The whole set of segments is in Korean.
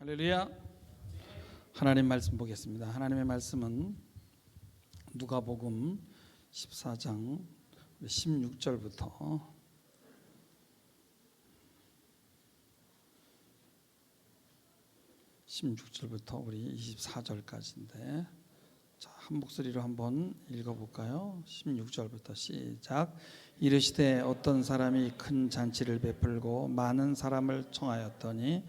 할렐루야. 하나님 말씀 보겠습니다. 하나님의 말씀은 누가복음 14장 16절부터 16절부터 우리 24절까지인데, 자, 한 목소리로 한번 읽어볼까요? 16절부터 시작. 이르시되 어떤 사람이 큰 잔치를 베풀고 많은 사람을 청하였더니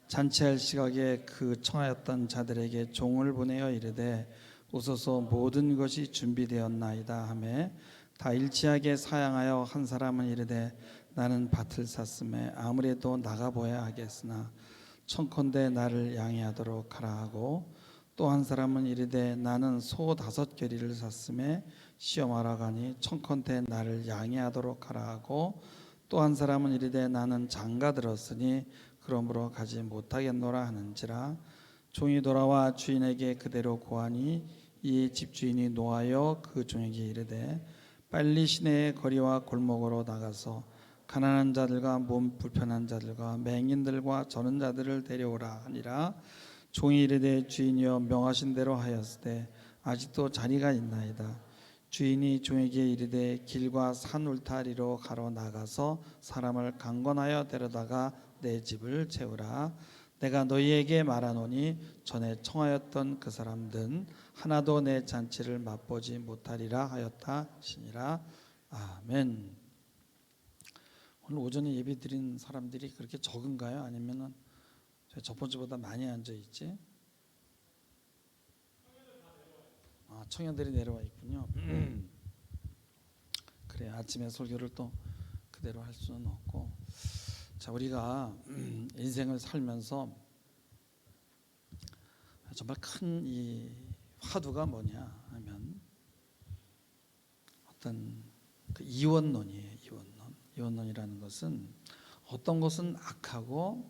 잔치할 시각에 그 청하였던 자들에게 종을 보내어 이르되 오소서 모든 것이 준비되었나이다 하매 다 일치하게 사양하여 한 사람은 이르되 나는 밭을 샀음에 아무래도 나가보야 하겠으나 청컨대 나를 양해하도록 하라 하고, 또 한 사람은 이르되 나는 소 5겨리를 샀음에 시험하러 가니 청컨대 나를 양해하도록 하라 하고, 또 한 사람은 이르되 나는 장가 들었으니 그러므로 가지 못하겠노라 하는지라. 종이 돌아와 주인에게 그대로 고하니 이 집주인이 노하여 그 종에게 이르되 빨리 시내의 거리와 골목으로 나가서 가난한 자들과 몸 불편한 자들과 맹인들과 저는 자들을 데려오라 하니라. 종이 이르되 주인이여 명하신 대로 하였으되 아직도 자리가 있나이다. 주인이 종에게 이르되 길과 산 울타리로 가로 나가서 사람을 강권하여 데려다가 내 집을 채우라. 내가 너희에게 말하노니 전에 청하였던 그 사람들은 하나도 내 잔치를 맛보지 못하리라 하였다 하시니라. 아멘. 오늘 오전에 예배 드린 사람들이 그렇게 적은가요? 아니면은 첫 번째보다 많이 앉아 있지? 청년들이 내려와 있군요. 그래, 아침에 설교를 또 그대로 할 수는 없고, 자, 우리가 인생을 살면서 정말 큰 이 화두가 뭐냐 하면 어떤 그 이원론이에요. 이원론이라는 것은 어떤 것은 악하고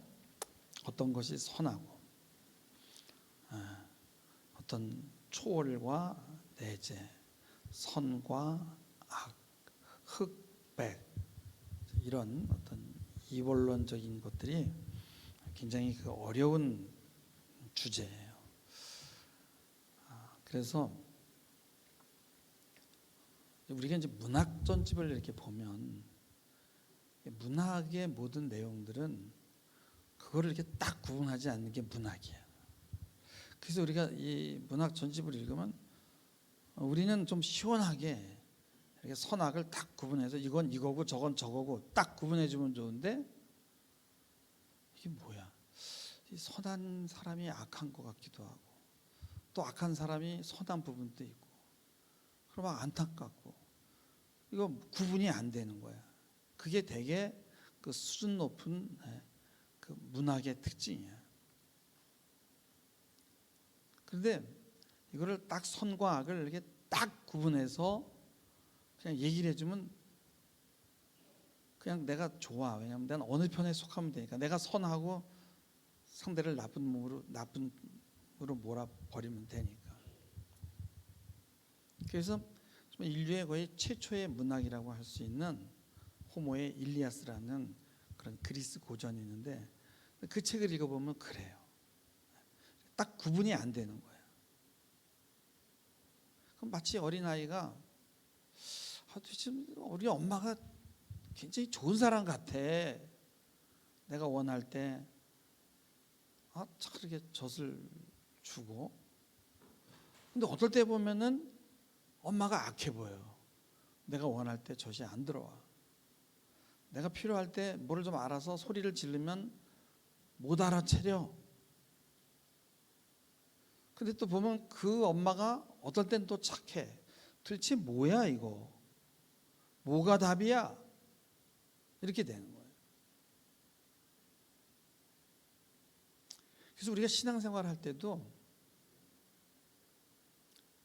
어떤 것이 선하고, 어떤 초월과 내재, 선과 악, 흑, 백, 이런 어떤 이원론적인 것들이 굉장히 그 어려운 주제예요. 그래서 우리가 이제 문학 전집을 이렇게 보면 문학의 모든 내용들은 그거를 이렇게 딱 구분하지 않는 게 문학이야. 그래서 우리가 이 문학 전집을 읽으면 우리는 좀 시원하게 이렇게 선악을 딱 구분해서 이건 이거고 저건 저거고 딱 구분해주면 좋은데, 이게 뭐야? 이 선한 사람이 악한 것 같기도 하고 또 악한 사람이 선한 부분도 있고, 그럼 막 안타깝고 이거 구분이 안 되는 거야. 그게 되게 그 수준 높은 그 문학의 특징이야. 그런데 이거를 딱 선과 악을 이렇게 딱 구분해서 그냥 얘기를 해주면 그냥 내가 좋아. 왜냐하면 내가 어느 편에 속하면 되니까. 내가 선하고 상대를 나쁨으로 몰아버리면 되니까. 그래서 인류의 거의 최초의 문학이라고 할 수 있는 호모의 일리아스라는 그런 그리스 고전이 있는데, 그 책을 읽어보면 그래요. 딱 구분이 안 되는 거예요. 그럼 마치 어린아이가 지금 우리 엄마가 굉장히 좋은 사람 같아. 내가 원할 때 그렇게 젖을 주고, 근데 어떨 때 보면은 엄마가 악해 보여. 내가 원할 때 젖이 안 들어와. 내가 필요할 때 뭐를 좀 알아서 소리를 지르면 못 알아채려. 근데 또 보면 그 엄마가 어떨 땐 또 착해. 도대체 뭐야 이거? 뭐가 답이야? 이렇게 되는 거예요. 그래서 우리가 신앙생활 할 때도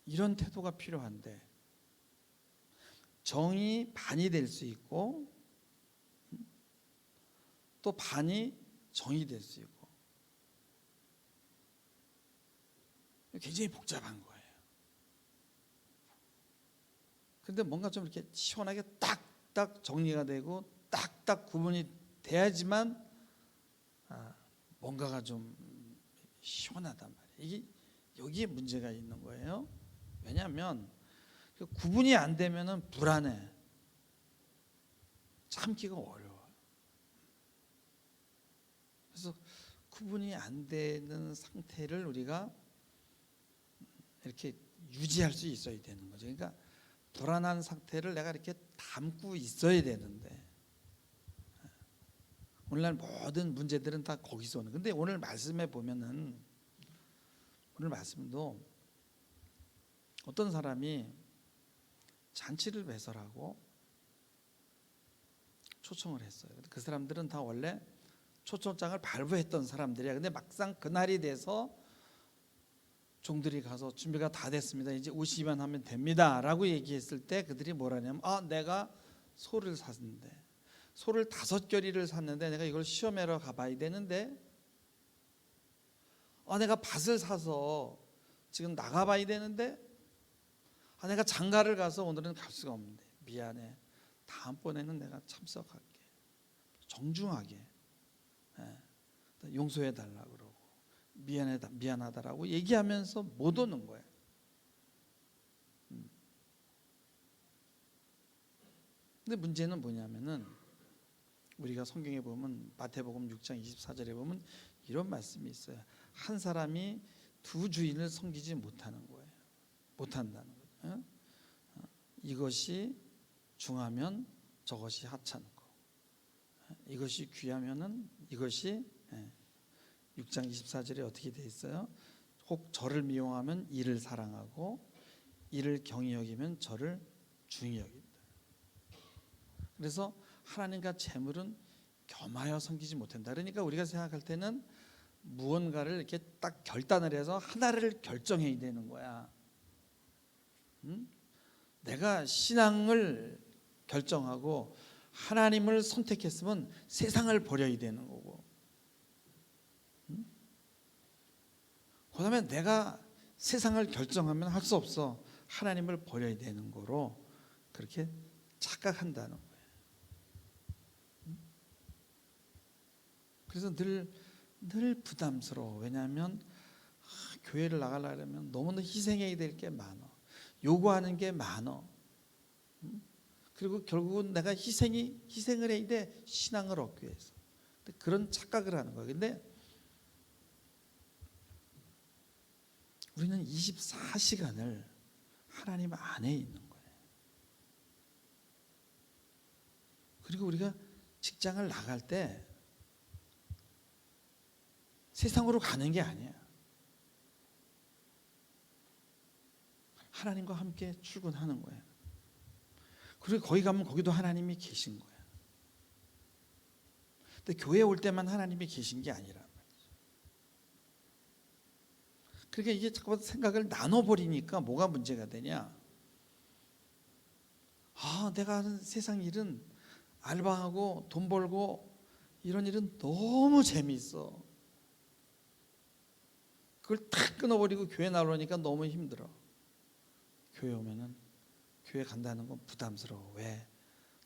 이런 태도가 필요한데, 정이 반이 될 수 있고 또 반이 정이 될 수 있고, 굉장히 복잡한 거예요. 그런데 뭔가 좀 이렇게 시원하게 딱딱 정리가 되고 딱딱 구분이 돼야지만 뭔가가 좀 시원하단 말이에요. 이게 여기에 문제가 있는 거예요. 왜냐하면 구분이 안 되면은 불안해. 참기가 어려워. 그래서 구분이 안 되는 상태를 우리가 이렇게 유지할 수 있어야 되는 거죠. 그러니까 불안한 상태를 내가 이렇게 담고 있어야 되는데 오늘날 모든 문제들은 다 거기서 오는. 근데 오늘 말씀에 보면은 오늘 말씀도 어떤 사람이 잔치를 배설하고 초청을 했어요. 그 사람들은 다 원래 초청장을 발부했던 사람들이야. 근데 막상 그날이 돼서 종들이 가서 준비가 다 됐습니다. 이제 오시기만 하면 됩니다. 라고 얘기했을 때 그들이 뭐라냐면 내가 소를 샀는데 소를 5겨리를 샀는데 내가 이걸 시험하러 가봐야 되는데 내가 밭을 사서 지금 나가봐야 되는데 내가 장가를 가서 오늘은 갈 수가 없는데 미안해. 다음번에는 내가 참석할게. 정중하게 용서해달라고 그러고 미안하다라고 얘기하면서 못 오는 거예요. 근데 문제는 뭐냐면은 우리가 성경에 보면 마태복음 6장 24절에 보면 이런 말씀이 있어요. 한 사람이 두 주인을 섬기지 못하는 거예요. 못한다는 거예요. 이것이 중하면 저것이 하찮고 이것이 귀하면은 이것이 6장 24절에 어떻게 돼 있어요? 혹 저를 미워하면 이를 사랑하고 이를 경히 여기면 저를 중히 여긴다. 그래서 하나님과 재물은 겸하여 섬기지 못한다. 그러니까 우리가 생각할 때는 무언가를 이렇게 딱 결단을 해서 하나를 결정해야 되는 거야. 내가 신앙을 결정하고 하나님을 선택했으면 세상을 버려야 되는 거고, 그다음에 내가 세상을 결정하면 할 수 없어. 하나님을 버려야 되는 거로 그렇게 착각한다는 거예요. 그래서 늘 부담스러워. 왜냐하면 교회를 나가려면 너무나 희생해야 될 게 많아. 요구하는 게 많아. 그리고 결국은 내가 희생을 해야 돼. 신앙을 얻기 위해서. 그런 착각을 하는 거예요. 근데 우리는 24시간을 하나님 안에 있는 거예요. 그리고 우리가 직장을 나갈 때 세상으로 가는 게 아니야. 하나님과 함께 출근하는 거예요. 그리고 거기 가면 거기도 하나님이 계신 거예요. 근데 교회 올 때만 하나님이 계신 게 아니라 말이죠. 그러니까 이게 자꾸 생각을 나눠버리니까 뭐가 문제가 되냐? 내가 하는 세상 일은 알바하고 돈 벌고 이런 일은 너무 재미있어. 그걸 탁 끊어버리고 교회 나오려니까 너무 힘들어. 교회 오면은 교회 간다는 건 부담스러워. 왜?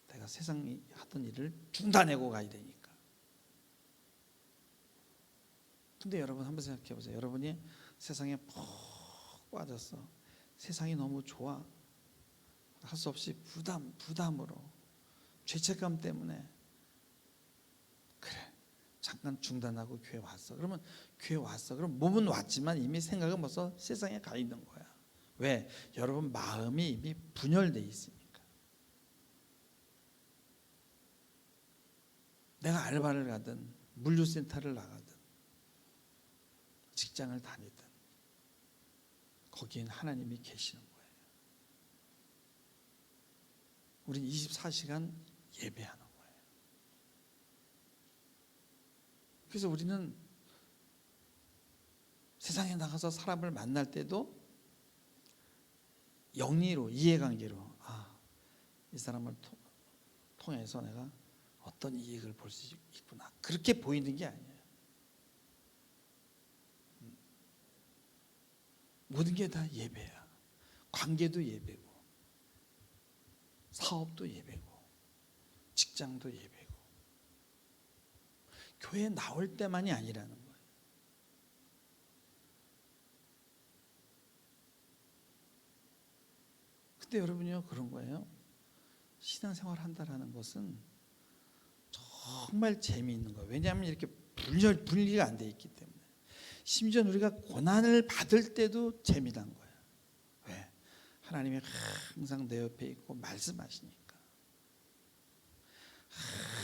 내가 세상이 하던 일을 중단하고 가야 되니까. 근데 여러분 한번 생각해 보세요. 여러분이 세상에 푹 빠졌어. 세상이 너무 좋아. 할 수 없이 부담으로 죄책감 때문에 그래 잠깐 중단하고 교회 왔어. 그러면 교회 왔어. 그럼 몸은 왔지만 이미 생각은 벌써 세상에 가 있는 거야. 왜? 여러분 마음이 이미 분열돼 있으니까. 내가 알바를 가든 물류센터를 나가든 직장을 다니든 거기엔 하나님이 계시는 거예요. 우린 24시간 예배하는 거예요. 그래서 우리는 세상에 나가서 사람을 만날 때도 영리로 이해관계로 이 사람을 통해서 내가 어떤 이익을 볼 수 있구나 그렇게 보이는 게 아니에요. 모든 게 다 예배야. 관계도 예배고 사업도 예배고 직장도 예배고 교회 나올 때만이 아니라는 거예요. 근데 여러분이요, 그런 거예요. 신앙생활 한다라는 것은 정말 재미있는 거예요. 왜냐하면 이렇게 분리가 안 돼 있기 때문에. 심지어 우리가 고난을 받을 때도 재미난 거예요. 왜? 하나님이 항상 내 옆에 있고 말씀하시니까,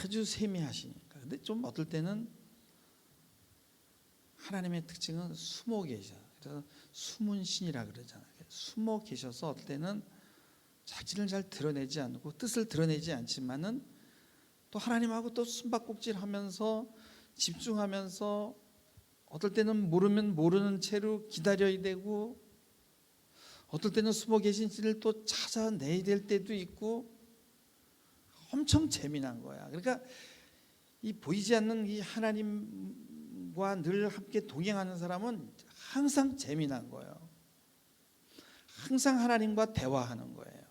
아주 세미하시니까. 근데 좀 어떨 때는 하나님의 특징은 숨어 계셔. 그래서 숨은 신이라 그러잖아요. 숨어 계셔서 어떨 때는 자신을 잘 드러내지 않고 뜻을 드러내지 않지만은 또 하나님하고 또 숨바꼭질하면서 집중하면서 어떨 때는 모르면 모르는 채로 기다려야 되고, 어떨 때는 숨어 계신 신을 또 찾아내야 될 때도 있고, 엄청 재미난 거야. 그러니까 이 보이지 않는 이 하나님과 늘 함께 동행하는 사람은 항상 재미난 거예요. 항상 하나님과 대화하는 거예요.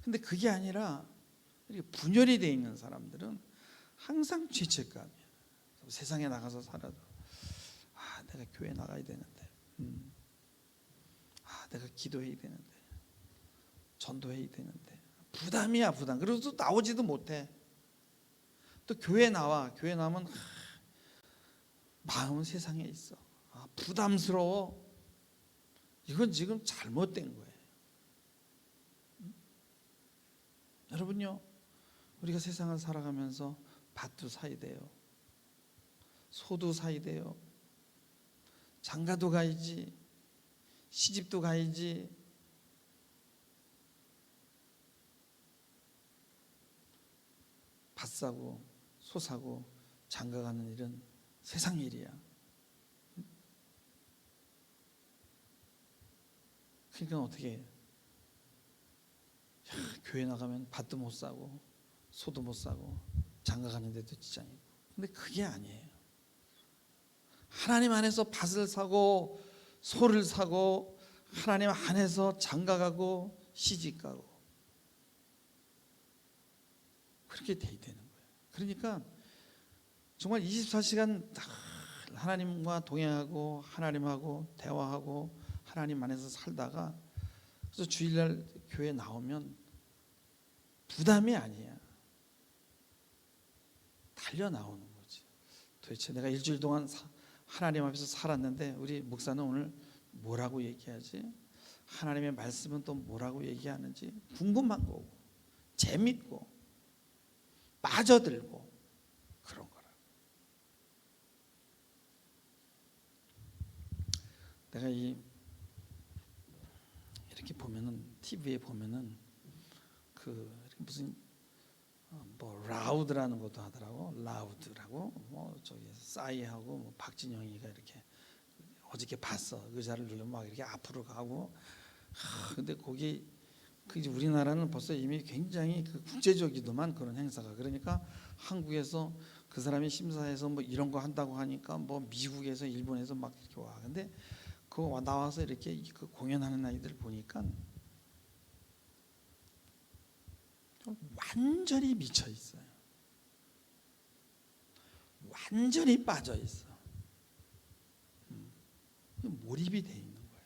근데 그게 아니라 이렇게 분열이 되어 있는 사람들은 항상 죄책감이야. 세상에 나가서 살아도 내가 교회 나가야 되는데, 내가 기도해야 되는데, 전도해야 되는데, 부담이야 부담. 그래서 또 나오지도 못해. 또 교회 나오면 마음은 세상에 있어. 부담스러워. 이건 지금 잘못된 거예요. 여러분요, 우리가 세상을 살아가면서 밭도 사야 돼요. 소도 사야 돼요. 장가도 가야지. 시집도 가야지. 밭 사고 소 사고 장가 가는 일은 세상 일이야. 그러니까 어떻게 해? 교회 나가면 밭도 못 사고 소도 못 사고 장가 가는 데도 지장이고. 근데 그게 아니에요. 하나님 안에서 밭을 사고 소를 사고 하나님 안에서 장가 가고 시집 가고 그렇게 돼야 되는 거예요. 그러니까 정말 24시간 하나님과 동행하고 하나님하고 대화하고 하나님 안에서 살다가, 그래서 주일날 교회 나오면 부담이 아니야. 달려 나오는 거지. 도대체 내가 일주일 동안 하나님 앞에서 살았는데 우리 목사는 오늘 뭐라고 얘기하지? 하나님의 말씀은 또 뭐라고 얘기하는지 궁금한 거고, 재밌고 빠져들고 그런 거라. 내가 이렇게 보면은 TV에 보면은 그 무슨 라우드라는 것도 하더라고. 라우드라고 저기 싸이하고 박진영이가 이렇게 어저께 봤어. 의자를 누르면 막 이렇게 앞으로 가고. 근데 거기 우리나라는 벌써 이미 굉장히 국제적이더만 그런 행사가. 그러니까 한국에서 그 사람이 심사해서 이런 거 한다고 하니까 미국에서 일본에서 막 이렇게 와. 근데 그거 나와서 이렇게 공연하는 아이들 보니까 완전히 미쳐 있어요. 완전히 빠져 있어. 몰입이 돼 있는 거야.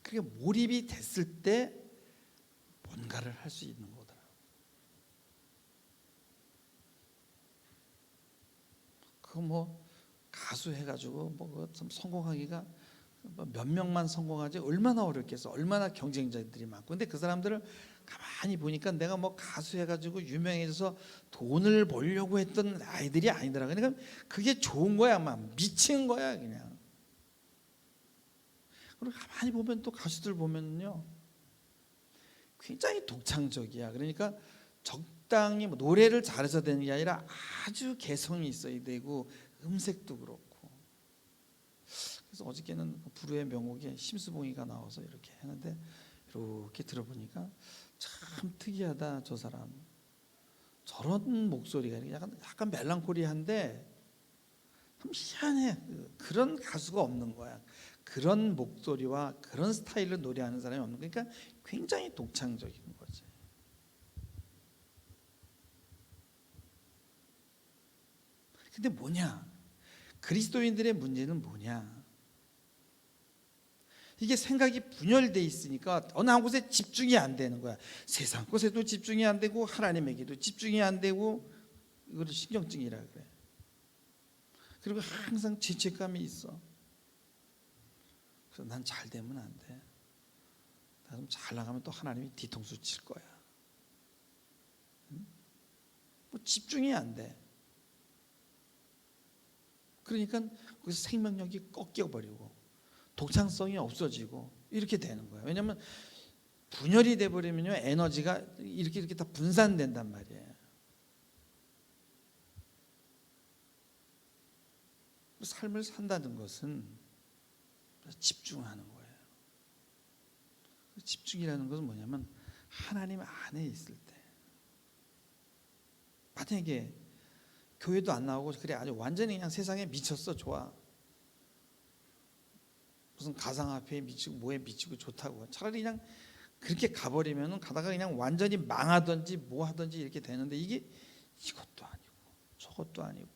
그러니까 몰입이 됐을 때 뭔가를 할 수 있는 거더라고. 그거 가수 해가지고 성공하기가 몇 명만 성공하지 얼마나 어렵겠어. 얼마나 경쟁자들이 많고. 근데 그 사람들을 가만히 보니까 내가 가수 해가지고 유명해져서 돈을 벌려고 했던 아이들이 아니더라. 그러니까 그게 좋은 거야. 막 미친 거야 그냥. 그리고 가만히 보면 또 가수들 보면요 굉장히 독창적이야. 그러니까 적당히 노래를 잘해서 되는 게 아니라 아주 개성이 있어야 되고 음색도 그렇고. 그래서 어저께는 부르의 명곡에 심수봉이가 나와서 이렇게 하는데 이렇게 들어보니까 참 특이하다. 저 사람 저런 목소리가 약간 멜랑콜리한데 참 희한해. 그런 가수가 없는 거야. 그런 목소리와 그런 스타일로 노래하는 사람이 없는 거야. 그러니까 굉장히 독창적인 거지. 근데 뭐냐? 그리스도인들의 문제는 뭐냐? 이게 생각이 분열돼 있으니까 어느 한 곳에 집중이 안 되는 거야. 세상 것에도 집중이 안 되고 하나님에게도 집중이 안 되고, 이거를 신경증이라 그래. 그리고 항상 죄책감이 있어. 그래서 난 잘 되면 안 돼. 나 좀 잘 나가면 또 하나님이 뒤통수 칠 거야. 뭐 집중이 안 돼. 그러니까 거기서 생명력이 꺾여버리고 독창성이 없어지고 이렇게 되는 거예요. 왜냐하면 분열이 돼버리면요, 에너지가 이렇게 다 분산된단 말이에요. 삶을 산다는 것은 집중하는 거예요. 집중이라는 것은 뭐냐면 하나님 안에 있을 때, 만약에 교회도 안 나오고 그래 아주 완전히 그냥 세상에 미쳤어, 좋아, 무슨 가상화폐에 미치고 뭐에 미치고 좋다고, 차라리 그냥 그렇게 가버리면 가다가 그냥 완전히 망하든지 뭐 하든지 이렇게 되는데, 이게 이것도 아니고 저것도 아니고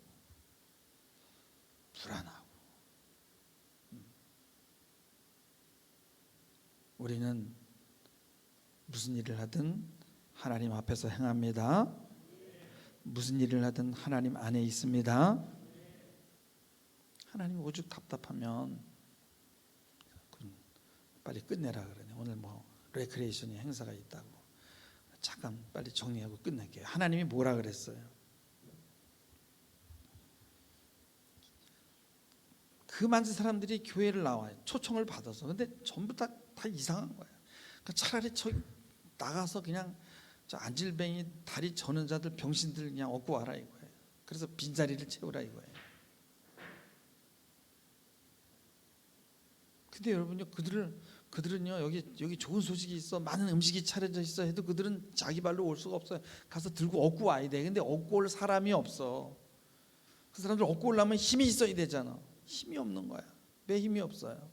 불안하고. 우리는 무슨 일을 하든 하나님 앞에서 행합니다. 무슨 일을 하든 하나님 안에 있습니다. 하나님 오죽 답답하면 빨리 끝내라 그러네. 오늘 뭐 레크레이션이 행사가 있다고, 잠깐 빨리 정리하고 끝낼게요. 하나님이 뭐라 그랬어요? 그 많은 사람들이 교회를 나와요. 초청을 받아서. 근데 전부 다 이상한 거예요. 그러니까 차라리 저기 나가서 그냥 저 안질뱅이 다리 저는 자들 병신들 그냥 얻고 와라 이거예요. 그래서 빈자리를 채우라 이거예요. 근데 여러분요, 그들은요, 여기 좋은 소식이 있어, 많은 음식이 차려져 있어 해도 그들은 자기 발로 올 수가 없어요. 가서 들고 얻고 와야 돼. 근데 얻고 올 사람이 없어. 그 사람들 얻고 오려면 힘이 있어야 되잖아. 힘이 없는 거야. 왜 힘이 없어요?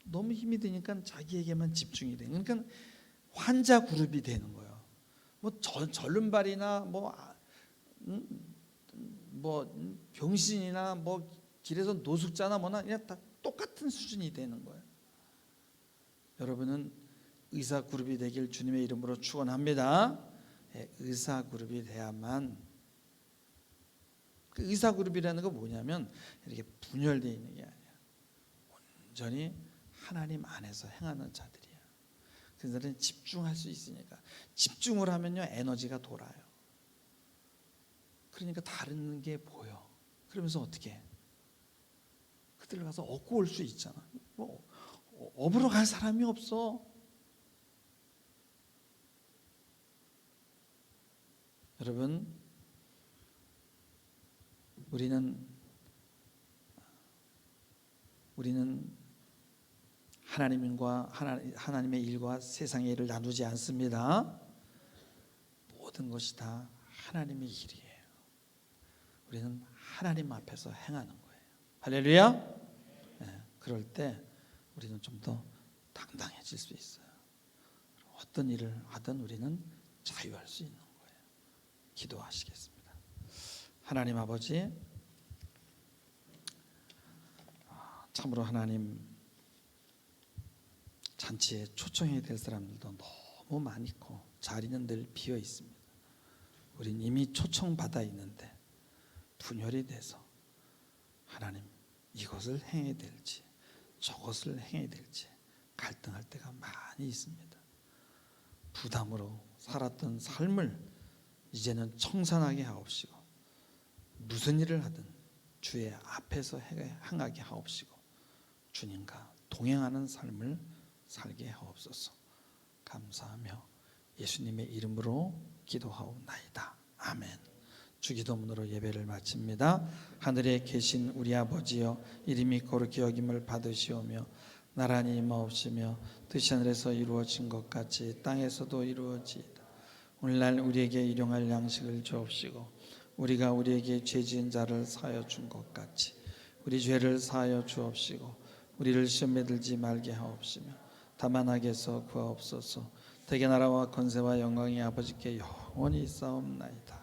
너무 힘이 드니까 자기에게만 집중이 돼. 그러니까 환자 그룹이 되는 거예요. 뭐 절름발이나 뭐 병신이나 뭐 길에서 노숙자나 뭐나 그냥 다 똑같은 수준이 되는 거예요. 여러분은 의사 그룹이 되길 주님의 이름으로 축원합니다. 의사 그룹이 돼야만. 그 의사 그룹이라는 거 뭐냐면 이렇게 분열되어 있는 게 아니야. 온전히 하나님 안에서 행하는 자들이야. 그들은 집중할 수 있으니까. 집중을 하면요, 에너지가 돌아요. 그러니까 다른 게 보여. 그러면서 어떻게 해? 그들 가서 얻고 올 수 있잖아. 뭐 업으로 갈 사람이 없어. 여러분, 우리는 하나님의 일과 세상의 일을 나누지 않습니다. 모든 것이 다 하나님의 일이에요. 우리는 하나님 앞에서 행하는 거예요. 할렐루야. 네, 그럴 때 우리는 좀 더 당당해질 수 있어요. 어떤 일을 하든 우리는 자유할 수 있는 거예요. 기도하시겠습니다. 하나님 아버지, 참으로 하나님 잔치에 초청해야 될 사람들도 너무 많고 자리는 늘 비어 있습니다. 우린 이미 초청받아 있는데 분열이 돼서 하나님 이것을 행해야 될지 저것을 행해야 될지 갈등할 때가 많이 있습니다. 부담으로 살았던 삶을 이제는 청산하게 하옵시고, 무슨 일을 하든 주의 앞에서 행하게 하옵시고, 주님과 동행하는 삶을 살게 하옵소서. 감사하며 예수님의 이름으로 기도하옵나이다. 아멘. 주기도문으로 예배를 마칩니다. 하늘에 계신 우리 아버지여, 이름이 거룩히 여김을 받으시오며 나라니 임하옵시며 뜻이 하늘에서 이루어진 것 같이 땅에서도 이루어지이다. 오늘날 우리에게 일용할 양식을 주옵시고, 우리가 우리에게 죄 지은 자를 사하여 준 것 같이 우리 죄를 사하여 주옵시고, 우리를 시험에 들지 말게 하옵시며 다만 악에서 구하옵소서. 대개 나라와 권세와 영광이 아버지께 영원히 있사옵나이다.